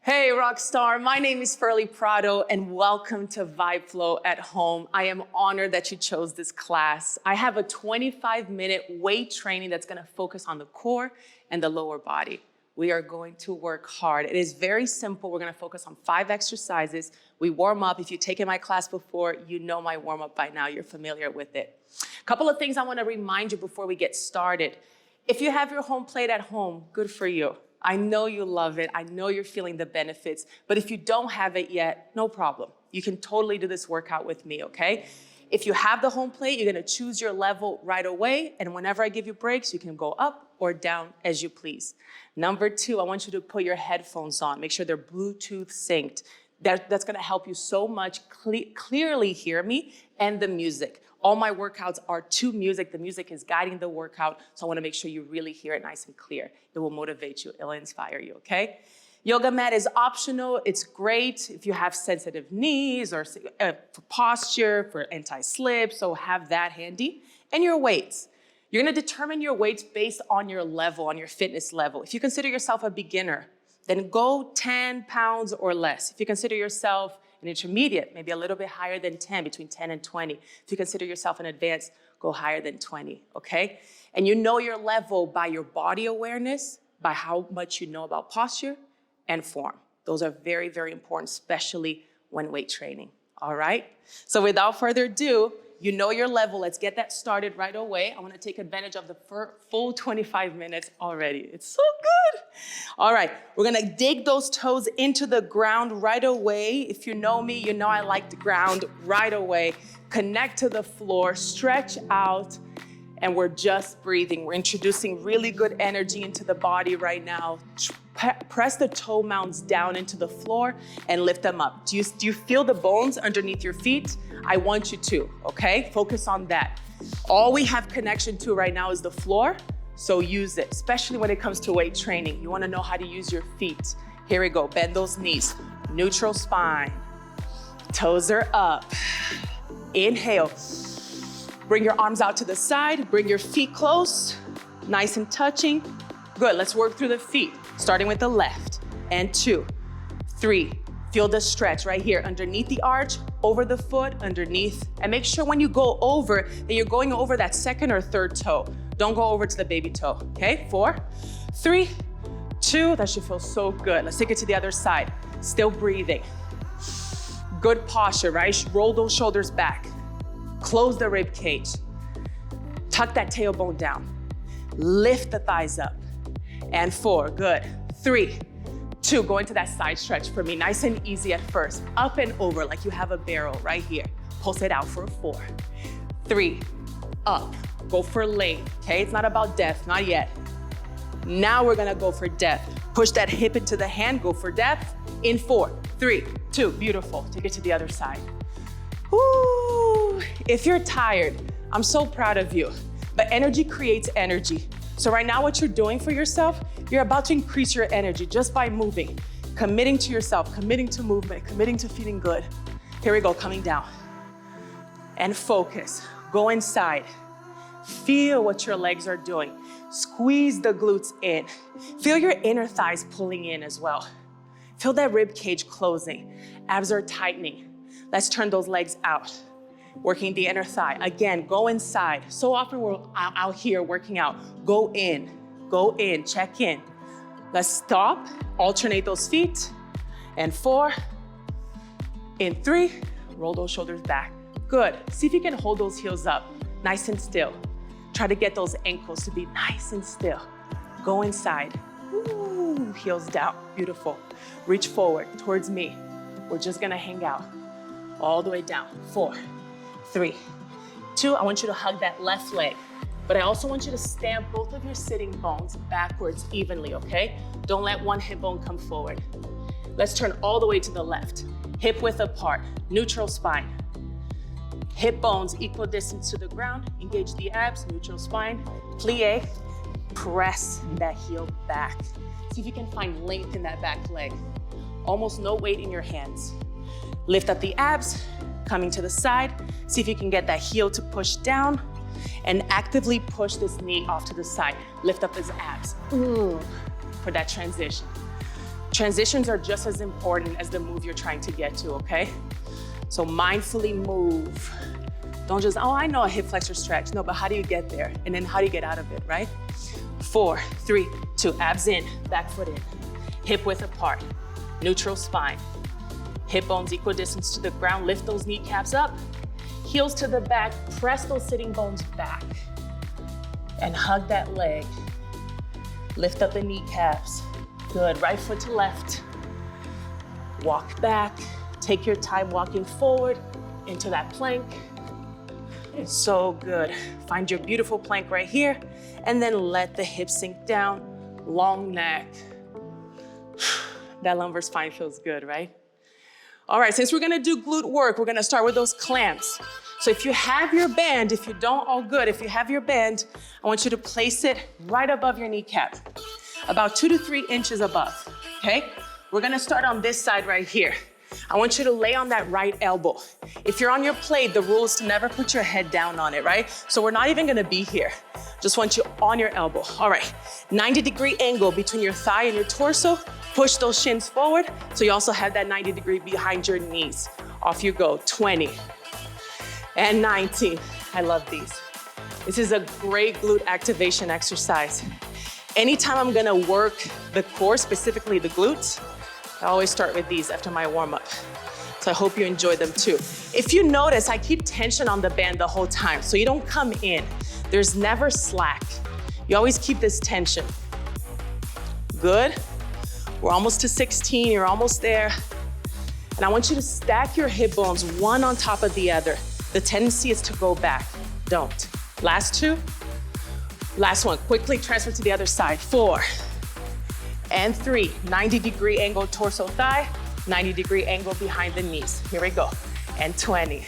Hey, Rockstar. My name is Ferly Prado, and welcome to Vibe Flow at Home. I am honored that you chose this class. I have a 25-minute weight training that's gonna focus on the core and the lower body. We are going to work hard. It is very simple. We're gonna focus on 5 exercises. We warm up. If you've taken my class before, you know my warm up by now. You're familiar with it. A couple of things I wanna remind you before we get started. If you have your home plate at home, good for you. I know you love it. I know you're feeling the benefits. But if you don't have it yet, no problem. You can totally do this workout with me, okay? If you have the home plate, you're gonna choose your level right away. And whenever I give you breaks, you can go up or down as you please. Number 2, I want you to put your headphones on. Make sure they're Bluetooth synced. That's gonna help you so much clearly hear me and the music. All my workouts are to music. The music is guiding the workout, so I wanna make sure you really hear it nice and clear. It will motivate you, it'll inspire you, okay? Yoga mat is optional. It's great if you have sensitive knees or for posture, for anti-slip, so have that handy. And your weights. You're gonna determine your weights based on your level, on your fitness level. If you consider yourself a beginner, then go 10 pounds or less. If you consider yourself an intermediate, maybe a little bit higher than 10, between 10 and 20. If you consider yourself an advanced, go higher than 20, okay? And you know your level by your body awareness, by how much you know about posture and form. Those are very, very important, especially when weight training, all right? So without further ado, you know your level. Let's get that started right away. I wanna take advantage of the full 25 minutes already. It's so good. All right, we're gonna dig those toes into the ground right away. If you know me, you know I like the ground right away. Connect to the floor, stretch out, and we're just breathing. We're introducing really good energy into the body right now. Press the toe mounds down into the floor and lift them up. Do you feel the bones underneath your feet? I want you to, okay? Focus on that. All we have connection to right now is the floor, so use it, especially when it comes to weight training. You wanna know how to use your feet. Here we go, bend those knees. Neutral spine, toes are up. Inhale. Bring your arms out to the side, bring your feet close, nice and touching. Good, let's work through the feet, starting with the left. And 2, 3, feel the stretch right here, underneath the arch, over the foot, underneath. And make sure when you go over, that you're going over that second or third toe. Don't go over to the baby toe, okay? 4, 3, 2, that should feel so good. Let's take it to the other side. Still breathing. Good posture, right? Roll those shoulders back. Close the rib cage. Tuck that tailbone down. Lift the thighs up. And 4, good. 3, 2, go into that side stretch for me. Nice and easy at first. Up and over like you have a barrel right here. Pulse it out for 4, 3, up. Go for length, okay? It's not about depth, not yet. Now we're gonna go for depth. Push that hip into the hand, go for depth. In 4, 3, 2, beautiful. Take it to the other side. Woo! If you're tired, I'm so proud of you, but energy creates energy. So right now what you're doing for yourself, you're about to increase your energy just by moving, committing to yourself, committing to movement, committing to feeling good. Here we go, coming down. And focus, go inside. Feel what your legs are doing. Squeeze the glutes in. Feel your inner thighs pulling in as well. Feel that rib cage closing. Abs are tightening. Let's turn those legs out. Working the inner thigh. Again, go inside. So often we're out here working out. Go in, check in. Let's stop, alternate those feet. And 4, in 3, roll those shoulders back. Good, see if you can hold those heels up, nice and still. Try to get those ankles to be nice and still. Go inside, ooh, heels down, beautiful. Reach forward towards me. We're just gonna hang out. All the way down, 4, 3, 2, I want you to hug that left leg, but I also want you to stamp both of your sitting bones backwards evenly, okay? Don't let one hip bone come forward. Let's turn all the way to the left. Hip width apart, neutral spine. Hip bones equal distance to the ground, engage the abs, neutral spine, plie, press that heel back. See if you can find length in that back leg. Almost no weight in your hands. Lift up the abs, coming to the side. See if you can get that heel to push down and actively push this knee off to the side. Lift up his abs. Ooh, for that transition. Transitions are just as important as the move you're trying to get to, okay? So mindfully move. Don't just, oh, I know a hip flexor stretch. No, but how do you get there? And then how do you get out of it, right? 4, 3, 2, abs in, back foot in. Hip width apart, neutral spine. Hip bones equal distance to the ground, lift those kneecaps up. Heels to the back, press those sitting bones back. And hug that leg. Lift up the kneecaps. Good, right foot to left. Walk back, take your time walking forward into that plank. So good. Find your beautiful plank right here, and then let the hips sink down, long neck. That lumbar spine feels good, right? All right, since we're gonna do glute work, we're gonna start with those clamps. So if you have your band, if you don't, all good. If you have your band, I want you to place it right above your kneecap, about 2 to 3 inches above, okay? We're gonna start on this side right here. I want you to lay on that right elbow. If you're on your plate, the rule is to never put your head down on it, right? So we're not even gonna be here. Just want you on your elbow. All right, 90-degree angle between your thigh and your torso. Push those shins forward, so you also have that 90-degree behind your knees. Off you go, 20. And 19, I love these. This is a great glute activation exercise. Anytime I'm gonna work the core, specifically the glutes, I always start with these after my warm-up. So I hope you enjoy them too. If you notice, I keep tension on the band the whole time, so you don't come in. There's never slack. You always keep this tension. Good. We're almost to 16, you're almost there. And I want you to stack your hip bones one on top of the other. The tendency is to go back. Don't. Last 2. Last one. Quickly transfer to the other side. 4 and 3. 90-degree angle torso thigh, 90-degree angle behind the knees. Here we go. And 20.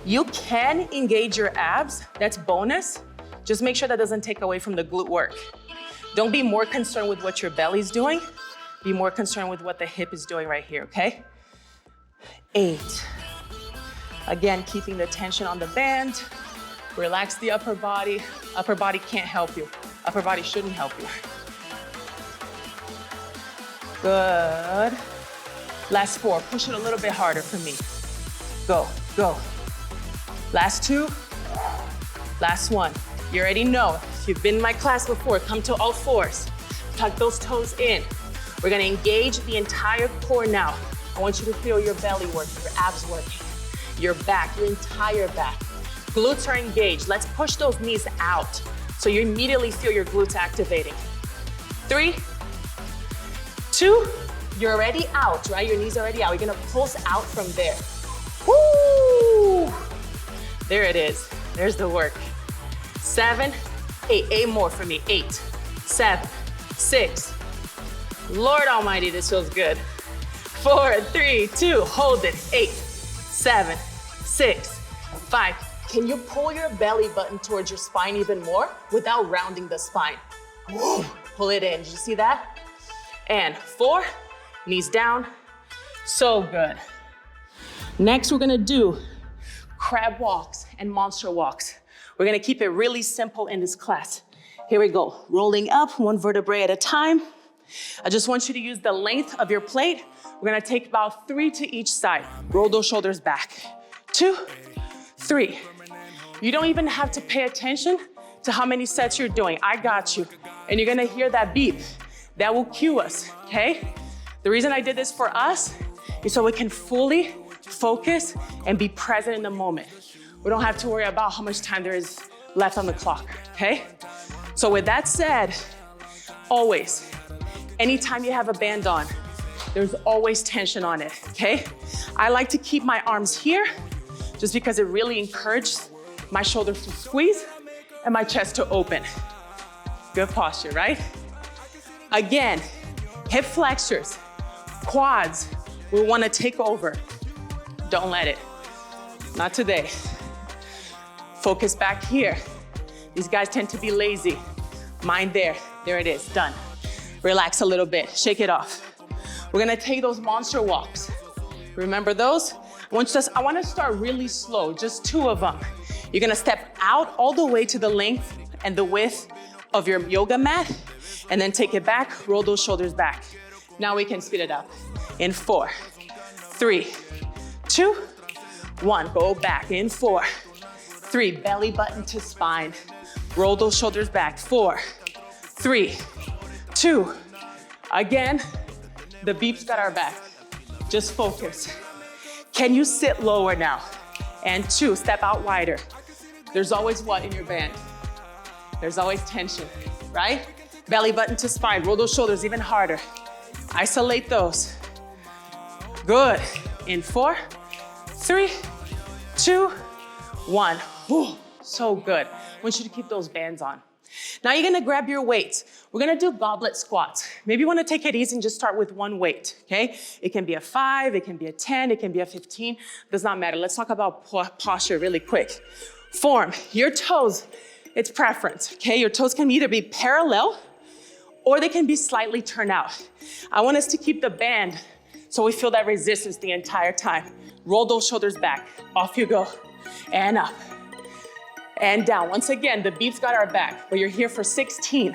You can engage your abs. That's bonus. Just make sure that doesn't take away from the glute work. Don't be more concerned with what your belly's doing. Be more concerned with what the hip is doing right here, okay? 8. Again, keeping the tension on the band. Relax the upper body. Upper body can't help you. Upper body shouldn't help you. Good. Last 4, push it a little bit harder for me. Go, go. Last 2, last 1. You already know, if you've been in my class before, come to all fours. Tuck those toes in. We're gonna engage the entire core now. I want you to feel your belly working, your abs working, your back, your entire back. Glutes are engaged. Let's push those knees out so you immediately feel your glutes activating. 3, 2, you're already out, right? Your knees are already out. You're gonna pulse out from there. Woo! There it is. There's the work. 7, 8, 8 more for me. 8, 7, 6. Lord Almighty, this feels good. 4, 3, 2, hold it. 8, 7, 6, 5. Can you pull your belly button towards your spine even more without rounding the spine? Woo. Pull it in. Did you see that? And 4, knees down. So good. Next, we're gonna do crab walks and monster walks. We're gonna keep it really simple in this class. Here we go. Rolling up, 1 vertebrae at a time. I just want you to use the length of your plate. We're gonna take about 3 to each side. Roll those shoulders back. 2, 3. You don't even have to pay attention to how many sets you're doing. I got you. And you're gonna hear that beep. That will cue us, okay? The reason I did this for us is so we can fully focus and be present in the moment. We don't have to worry about how much time there is left on the clock, okay? So with that said, always, anytime you have a band on, there's always tension on it, okay? I like to keep my arms here just because it really encourages my shoulders to squeeze and my chest to open. Good posture, right? Again, hip flexors, quads, we wanna take over. Don't let it. Not today. Focus back here. These guys tend to be lazy. Mind there. There it is, done. Relax a little bit, shake it off. We're gonna take those monster walks. Remember those? I wanna start really slow, just 2 of them. You're gonna step out all the way to the length and the width of your yoga mat, And then take it back, roll those shoulders back. Now we can speed it up. In 4, 3, 2, 1. Go back in 4, 3, belly button to spine. Roll those shoulders back. 4, 3, 2. Again, the beep's got our back. Just focus. Can you sit lower now? And 2, step out wider. There's always what in your band? There's always tension, right? Belly button to spine. Roll those shoulders even harder. Isolate those. Good. In 4, 3, 2, 1. Whew, so good. I want you to keep those bands on. Now you're gonna grab your weights. We're gonna do goblet squats. Maybe you wanna take it easy and just start with one weight, okay? It can be a 5, it can be a 10, it can be a 15. Does not matter. Let's talk about posture really quick. Form, your toes, it's preference, okay? Your toes can either be parallel or they can be slightly turned out. I want us to keep the band so we feel that resistance the entire time. Roll those shoulders back. Off you go. And up. And down. Once again, the beep's got our back, but you're here for 16.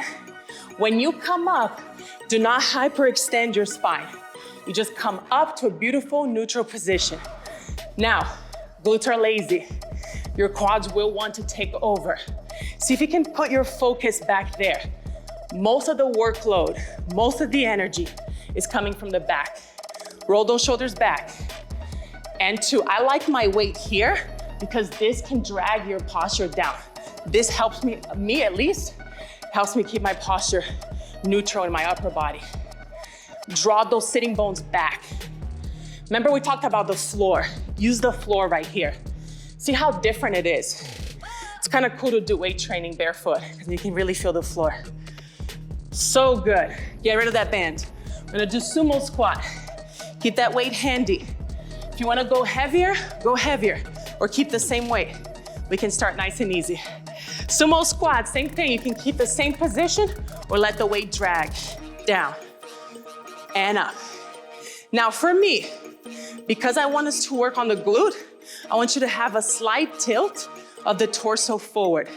When you come up, do not hyperextend your spine. You just come up to a beautiful neutral position. Now, glutes are lazy. Your quads will want to take over. See if you can put your focus back there. Most of the workload, most of the energy is coming from the back. Roll those shoulders back. And 2, I like my weight here because this can drag your posture down. This helps me at least, helps me keep my posture neutral in my upper body. Draw those sitting bones back. Remember we talked about the floor. Use the floor right here. See how different it is. It's kind of cool to do weight training barefoot because you can really feel the floor. So good. Get rid of that band. We're gonna do sumo squat. Keep that weight handy. If you wanna go heavier, or keep the same weight. We can start nice and easy. Sumo squat, same thing. You can keep the same position or let the weight drag down and up. Now for me, because I want us to work on the glute, I want you to have a slight tilt of the torso forward.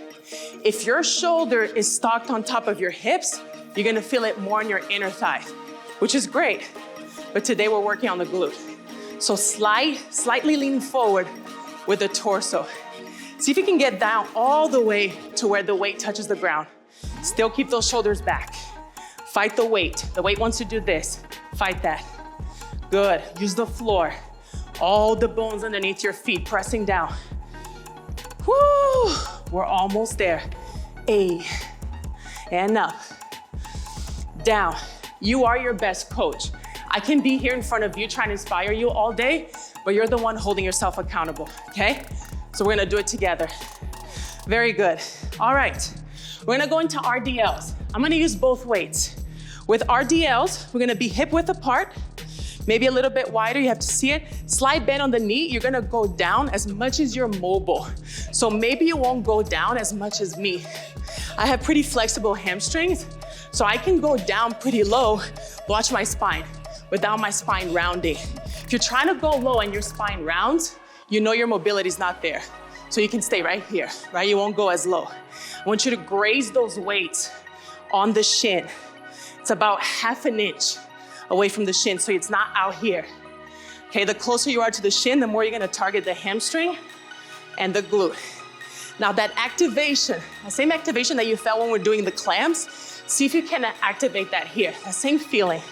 If your shoulder is stocked on top of your hips, you're gonna feel it more in your inner thigh, which is great. But today we're working on the glute. So slightly lean forward with the torso. See if you can get down all the way to where the weight touches the ground. Still keep those shoulders back. Fight the weight. The weight wants to do this. Fight that. Good. Use the floor. All the bones underneath your feet pressing down. Woo! We're almost there. And up. Down. You are your best coach. I can be here in front of you trying to inspire you all day, but you're the one holding yourself accountable, okay? So we're gonna do it together. Very good. All right, we're gonna go into RDLs. I'm gonna use both weights. With RDLs, we're gonna be hip width apart, maybe a little bit wider, you have to see it. Slight bend on the knee, you're gonna go down as much as you're mobile. So maybe you won't go down as much as me. I have pretty flexible hamstrings, so I can go down pretty low, watch my spine, without my spine rounding. If you're trying to go low and your spine rounds, you know your mobility is not there. So you can stay right here, right? You won't go as low. I want you to graze those weights on the shin. It's about 1/2 inch away from the shin, so it's not out here. Okay, the closer you are to the shin, the more you're gonna target the hamstring and the glute. Now that activation, the same activation that you felt when we're doing the clams, see if you can activate that here, that same feeling.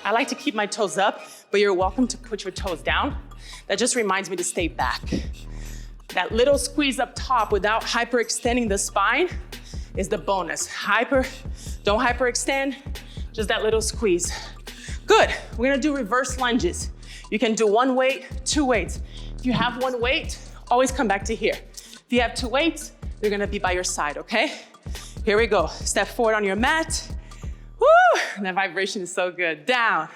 I like to keep my toes up, but you're welcome to put your toes down. That just reminds me to stay back. That little squeeze up top without hyperextending the spine is the bonus. Don't hyperextend, just that little squeeze. Good, we're gonna do reverse lunges. You can do one weight, 2 weights. If you have one weight, always come back to here. If you have 2 weights, they're gonna be by your side, okay? Here we go, step forward on your mat. Woo, that vibration is so good. Down.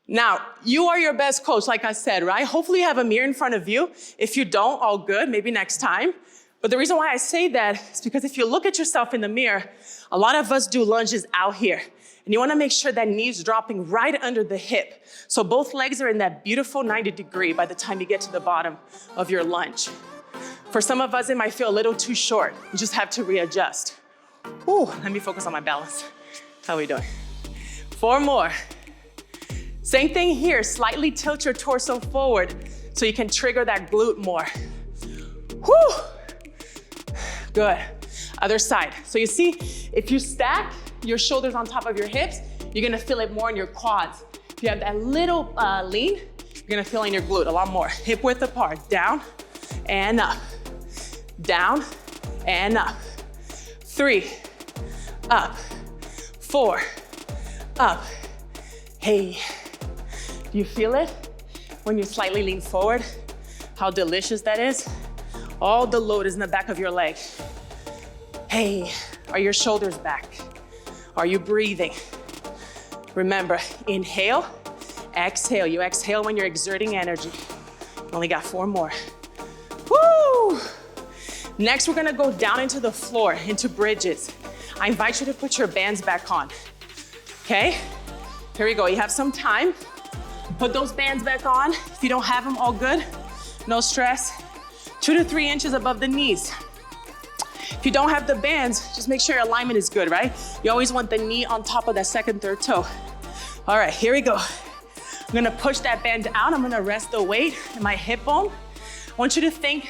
Now, you are your best coach, like I said, right? Hopefully you have a mirror in front of you. If you don't, all good, maybe next time. But the reason why I say that is because if you look at yourself in the mirror, a lot of us do lunges out here. And you wanna make sure that knee's dropping right under the hip. So both legs are in that beautiful 90 degree by the time you get to the bottom of your lunge. For some of us, it might feel a little too short. You just have to readjust. Ooh, let me focus on my balance. How are we doing? 4 more. Same thing here, slightly tilt your torso forward so you can trigger that glute more. Whew. Good. Other side. So you see, if you stack your shoulders on top of your hips, you're gonna feel it more in your quads. If you have that little lean, you're gonna feel it in your glute a lot more. Hip width apart, down and up. Down and up. 3, up. 4, up. Hey. Do you feel it? When you slightly lean forward, how delicious that is? All the load is in the back of your leg. Hey, are your shoulders back? Are you breathing? Remember, inhale, exhale. You exhale when you're exerting energy. Only got 4 more. Woo! Next, we're gonna go down into the floor, into bridges. I invite you to put your bands back on, okay? Here we go, you have some time. Put those bands back on. If you don't have them, all good, no stress. 2 to 3 inches above the knees. If you don't have the bands, just make sure your alignment is good, right? You always want the knee on top of that second, third toe. All right, here we go. I'm gonna push that band out. I'm gonna rest the weight in my hip bone. I want you to think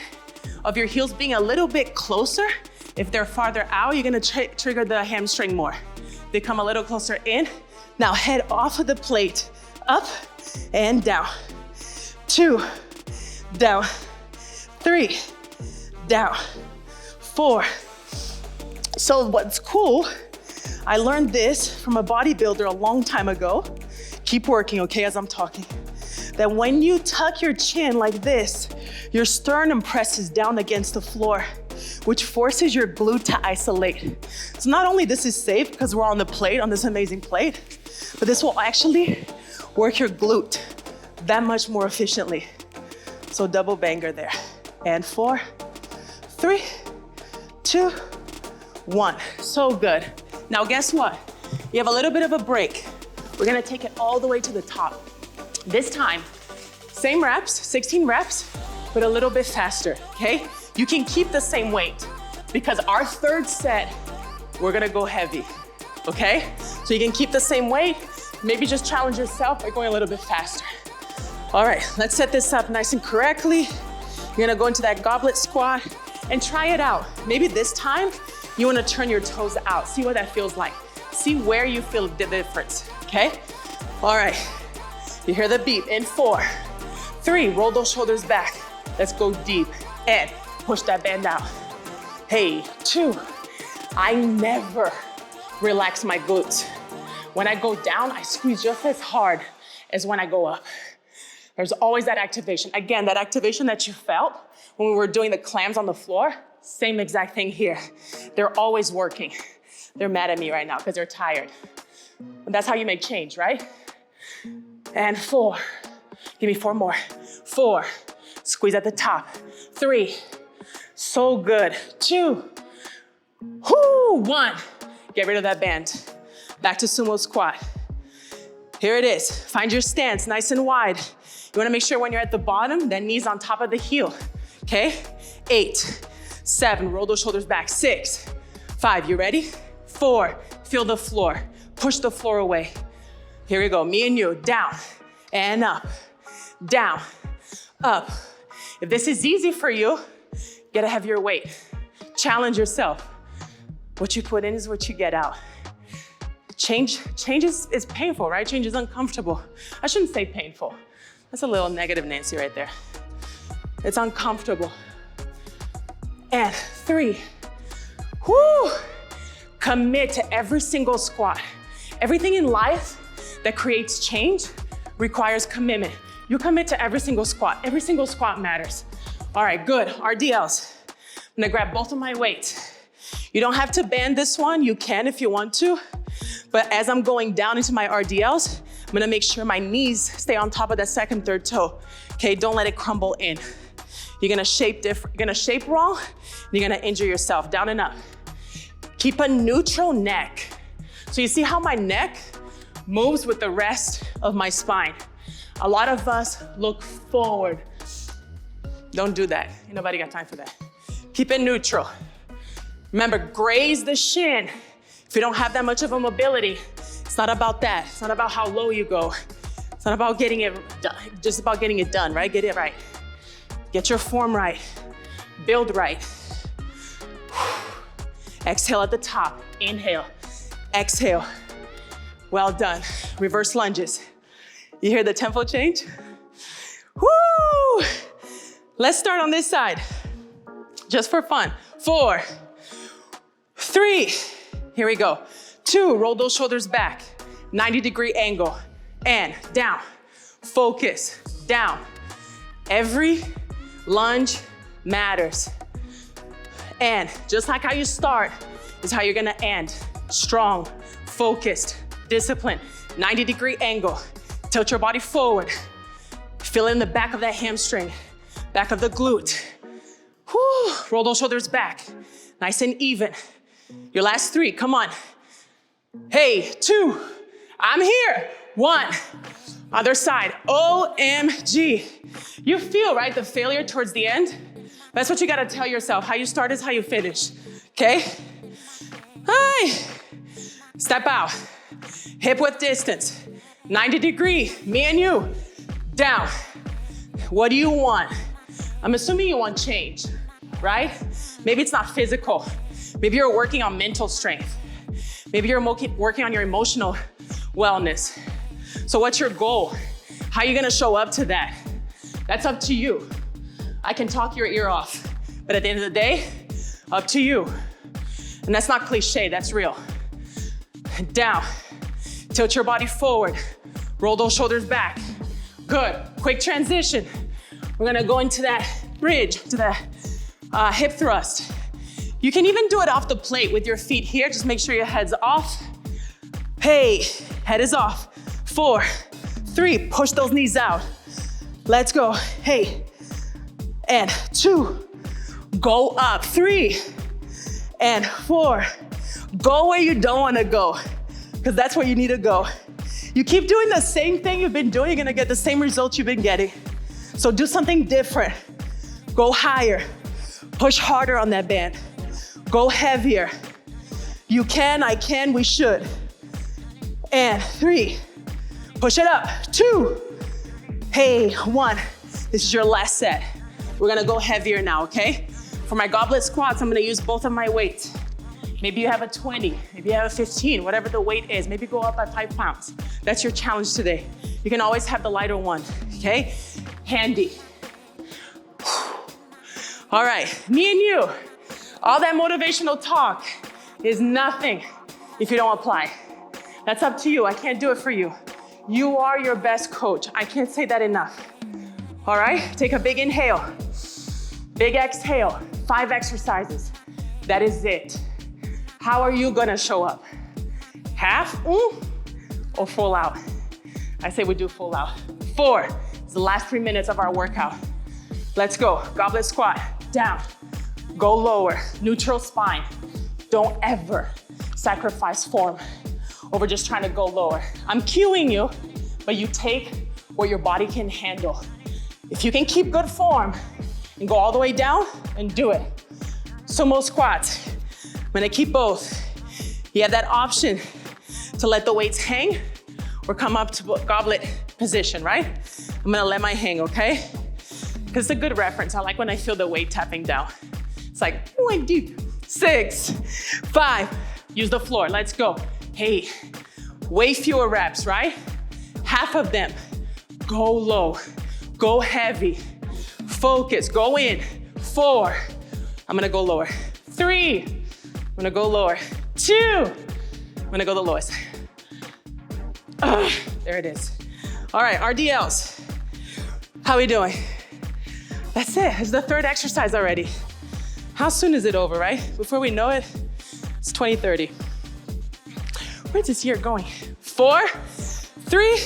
of your heels being a little bit closer. If they're farther out, you're gonna trigger the hamstring more. They come a little closer in. Now head off of the plate, up and down. 2, down. 3, down. 4. So what's cool, I learned this from a bodybuilder a long time ago. Keep working, okay, as I'm talking. That when you tuck your chin like this, your sternum presses down against the floor, which forces your glute to isolate. So not only this is safe because we're on the plate, on this amazing plate, but this will actually work your glute that much more efficiently. So double banger there. And 4, 3, 2, 1. So good. Now guess what? You have a little bit of a break. We're gonna take it all the way to the top. This time, same reps, 16 reps, but a little bit faster, okay? You can keep the same weight because our third set, we're gonna go heavy, okay? So you can keep the same weight, maybe just challenge yourself by going a little bit faster. All right, let's set this up nice and correctly. You're gonna go into that goblet squat and try it out. Maybe this time, you wanna turn your toes out. See what that feels like. See where you feel the difference, okay? All right, you hear the beep. In 4, 3, roll those shoulders back. Let's go deep, and push that band out. Hey, 2, I never relax my glutes. When I go down, I squeeze just as hard as when I go up. There's always that activation. Again, that activation that you felt when we were doing the clams on the floor, same exact thing here. They're always working. They're mad at me right now because they're tired. But that's how you make change, right? And 4, give me 4 more. 4, squeeze at the top. 3, so good. 2, whoo, 1. Get rid of that band. Back to sumo squat. Here it is. Find your stance, nice and wide. You wanna make sure when you're at the bottom, that knee's on top of the heel, okay? 8, 7, roll those shoulders back. 6, 5, you ready? 4, feel the floor. Push the floor away. Here we go, me and you, down and up, down, up. If this is easy for you, get a heavier weight. Challenge yourself. What you put in is what you get out. Change is painful, right? Change is uncomfortable. I shouldn't say painful. That's a little negative Nancy right there. It's uncomfortable. And 3, whoo! Commit to every single squat. Everything in life that creates change requires commitment. You commit to every single squat. Every single squat matters. All right, good, RDLs. I'm gonna grab both of my weights. You don't have to band this one. You can if you want to. But as I'm going down into my RDLs, I'm gonna make sure my knees stay on top of that second, third toe. Okay, don't let it crumble in. You're gonna shape different. You're gonna shape wrong, and you're gonna injure yourself. Down and up. Keep a neutral neck. So you see how my neck moves with the rest of my spine. A lot of us look forward. Don't do that. Ain't nobody got time for that. Keep it neutral. Remember, graze the shin. If you don't have that much of a mobility, it's not about that. It's not about how low you go. It's not about getting it done, just about getting it done, right? Get it right. Get your form right. Build right. Exhale at the top. Inhale. Exhale. Well done. Reverse lunges. You hear the tempo change? Woo! Let's start on this side, just for fun. 4, 3, here we go. 2, roll those shoulders back. 90-degree angle, and down. Focus, down. Every lunge matters. And just like how you start is how you're gonna end. Strong, focused, disciplined. 90-degree angle. Tilt your body forward. Feel in the back of that hamstring, back of the glute. Whew. Roll those shoulders back. Nice and even. Your last 3, come on. Hey, 2, I'm here. 1, other side, OMG. You feel, right, the failure towards the end? That's what you gotta tell yourself. How you start is how you finish, okay? Hi. Step out, hip width distance. 90-degree, me and you, down. What do you want? I'm assuming you want change, right? Maybe it's not physical. Maybe you're working on mental strength. Maybe you're working on your emotional wellness. So what's your goal? How are you gonna show up to that? That's up to you. I can talk your ear off, but at the end of the day, up to you. And that's not cliche, that's real. Down, tilt your body forward. Roll those shoulders back. Good, quick transition. We're gonna go into that bridge, to the hip thrust. You can even do it off the plate with your feet here. Just make sure your head's off. Hey, head is off. 4, 3, push those knees out. Let's go, hey. And 2, go up. 3, and 4. Go where you don't wanna go, because that's where you need to go. You keep doing the same thing you've been doing, you're gonna get the same results you've been getting. So do something different. Go higher. Push harder on that band. Go heavier. You can, I can, we should. And 3, push it up. 2, hey, 1. This is your last set. We're gonna go heavier now, okay? For my goblet squats, I'm gonna use both of my weights. Maybe you have a 20, maybe you have a 15, whatever the weight is. Maybe go up by 5 pounds. That's your challenge today. You can always have the lighter one, okay? Handy. All right, me and you. All that motivational talk is nothing if you don't apply. That's up to you, I can't do it for you. You are your best coach. I can't say that enough. All right, take a big inhale, big exhale, 5 exercises. That is it. How are you gonna show up? Half or full out? I say we do full out. 4, it's the last 3 minutes of our workout. Let's go, goblet squat, down. Go lower, neutral spine. Don't ever sacrifice form over just trying to go lower. I'm cueing you, but you take what your body can handle. If you can keep good form and go all the way down, and do it. Sumo squats, I'm gonna keep both. You have that option to let the weights hang or come up to goblet position, right? I'm gonna let mine hang, okay? Because it's a good reference. I like when I feel the weight tapping down. It's like, oh, I'm deep. 6, 5, use the floor, let's go. Hey, way fewer reps, right? Half of them. Go low, go heavy, focus, go in. 4, I'm gonna go lower. 3, I'm gonna go lower. 2, I'm gonna go the lowest. There it is. All right, RDLs. How we doing? That's it, it's the 3rd exercise already. How soon is it over, right? Before we know it, it's 2030. Where's this year going? 4, 3,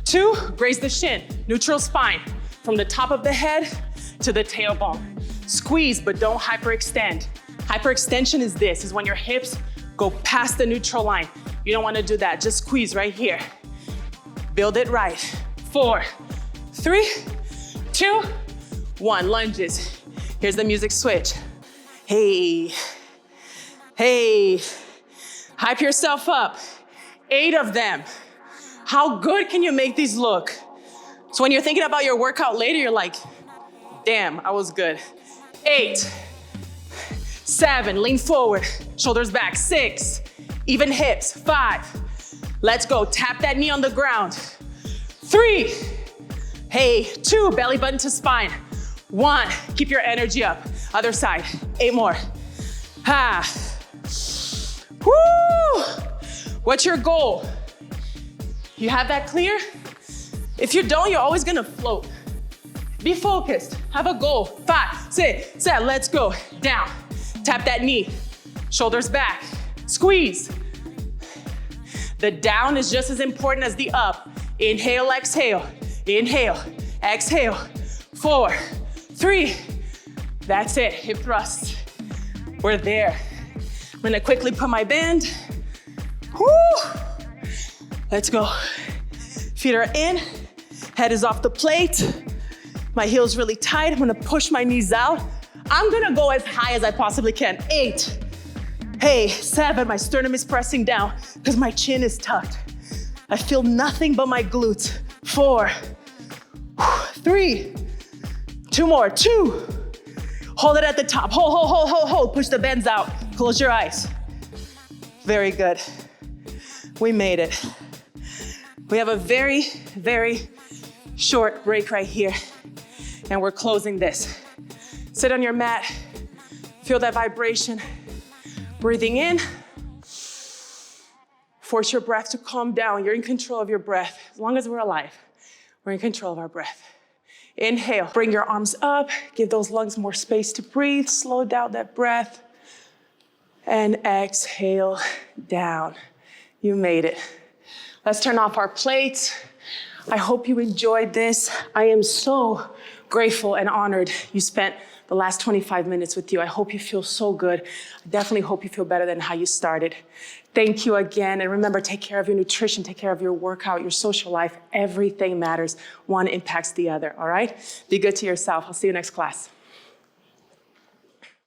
2, raise the shin, neutral spine, from the top of the head to the tailbone. Squeeze, but don't hyperextend. Hyperextension is this, is when your hips go past the neutral line. You don't wanna do that, just squeeze right here. Build it right. 4, 3, 2, 1, lunges. Here's the music switch. Hey, Hey, hype yourself up. 8 of them. How good can you make these look? So when you're thinking about your workout later, you're like, damn, I was good. 8, 7, lean forward, shoulders back. 6, even hips. 5, let's go. Tap that knee on the ground. 3, hey, 2, belly button to spine. 1, keep your energy up. Other side, 8 more. Ha. Woo! What's your goal? You have that clear? If you don't, you're always gonna float. Be focused, have a goal. 5, 6, 7, let's go. Down, tap that knee, shoulders back, squeeze. The down is just as important as the up. Inhale, exhale, inhale, exhale. 4, 3, that's it, hip thrust. We're there. I'm gonna quickly put my band. Woo! Let's go. Feet are in, head is off the plate. My heel's really tight. I'm gonna push my knees out. I'm gonna go as high as I possibly can. 8, hey, 7, my sternum is pressing down because my chin is tucked. I feel nothing but my glutes. 4, 3, 2 more, 2. Hold it at the top, hold. Push the bends out, close your eyes. Very good, we made it. We have a very, very short break right here, and we're closing this. Sit on your mat, feel that vibration. Breathing in, force your breath to calm down. You're in control of your breath. As long as we're alive, we're in control of our breath. Inhale, bring your arms up, give those lungs more space to breathe, slow down that breath, and exhale down. You made it. Let's turn off our plates. I hope you enjoyed this. I am so grateful and honored you spent the last 25 minutes with you. I hope you feel so good. I definitely hope you feel better than how you started. Thank you again. And remember, take care of your nutrition, take care of your workout, your social life. Everything matters. One impacts the other, all right? Be good to yourself. I'll see you next class.